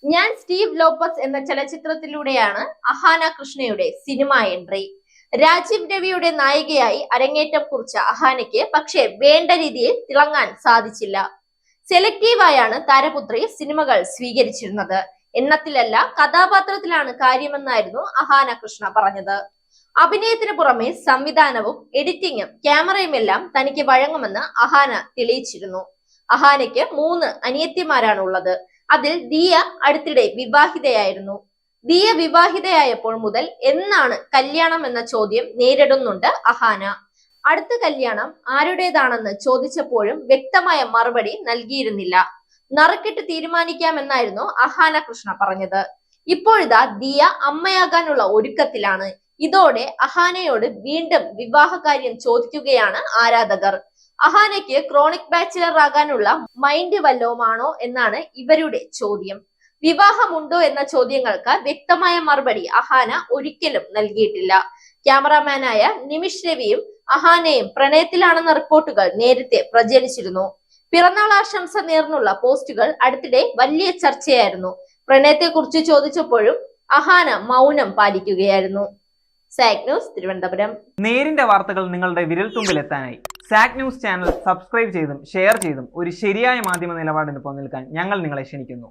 ഞാൻ Steve Lopez എന്ന ചലച്ചിത്രത്തിലൂടെയാണ് അഹാന കൃഷ്ണയുടെ സിനിമ എൻട്രി. രാജീവ് രവിയുടെ നായികയായി അരങ്ങേറ്റം കുറിച്ച അഹാനയ്ക്ക് പക്ഷേ വേണ്ട രീതിയിൽ തിളങ്ങാൻ സാധിച്ചില്ല. സെലക്റ്റീവായാണ് താരപുത്രി സിനിമകൾ സ്വീകരിച്ചിരുന്നത്. എണ്ണത്തിലല്ല കഥാപാത്രത്തിലാണ് കാര്യമെന്നായിരുന്നു അഹാന കൃഷ്ണ പറഞ്ഞത്. അഭിനയത്തിന് പുറമെ സംവിധാനവും എഡിറ്റിംഗും ക്യാമറയുമെല്ലാം തനിക്ക് വഴങ്ങുമെന്ന് അഹാന തെളിയിച്ചിരുന്നു. അഹാനയ്ക്ക് 3 അനിയത്തിമാരാണ് ഉള്ളത്. അതിൽ ദിയ അടുത്തിടെ വിവാഹിതയായിരുന്നു. ദിയ വിവാഹിതയായപ്പോൾ മുതൽ എന്നാണ് കല്യാണം എന്ന ചോദ്യം നേരിടുന്നുണ്ട് അഹാന. അടുത്ത കല്യാണം ആരുടേതാണെന്ന് ചോദിച്ചപ്പോഴും വ്യക്തമായ മറുപടി നൽകിയിരുന്നില്ല. നറുക്കിട്ട് തീരുമാനിക്കാമെന്നായിരുന്നു അഹാന കൃഷ്ണ പറഞ്ഞത്. ഇപ്പോഴിതാ ദിയ അമ്മയാകാനുള്ള ഒരുക്കത്തിലാണ്. ഇതോടെ അഹാനയോട് വീണ്ടും വിവാഹകാര്യം ചോദിക്കുകയാണ് ആരാധകർ. അഹാനയ്ക്ക് ക്രോണിക് ബാച്ചിലർ ആകാനുള്ള മൈൻഡ് വല്ലവുമാണോ എന്നാണ് ഇവരുടെ ചോദ്യം. വിവാഹമുണ്ടോ എന്ന ചോദ്യങ്ങൾക്ക് വ്യക്തമായ മറുപടി അഹാന ഒരിക്കലും നൽകിയിട്ടില്ല. ക്യാമറാമാനായ നിമിഷ് രവിയും അഹാനയും പ്രണയത്തിലാണെന്ന റിപ്പോർട്ടുകൾ നേരത്തെ പ്രചരിച്ചിരുന്നു. പിറന്നാൾ ആശംസ നേർന്നുള്ള പോസ്റ്റുകൾ അടുത്തിടെ വലിയ ചർച്ചയായിരുന്നു. പ്രണയത്തെക്കുറിച്ച് ചോദിച്ചപ്പോഴും അഹാന മൗനം പാലിക്കുകയായിരുന്നു. സാക് ന്യൂസ്, തിരുവനന്തപുരം. നേരിന്റെ വാർത്തകൾ നിങ്ങളുടെ വിരൽത്തുമ്പിൽ എത്താനായി സാക് ന്യൂസ് ചാനൽ സബ്സ്ക്രൈബ് ചെയ്തും ഷെയർ ചെയ്തും ഒരു ശരിയായ മാധ്യമ നിലപാടിന് നിൽക്കാൻ ഞങ്ങൾ നിങ്ങളെ ക്ഷണിക്കുന്നു.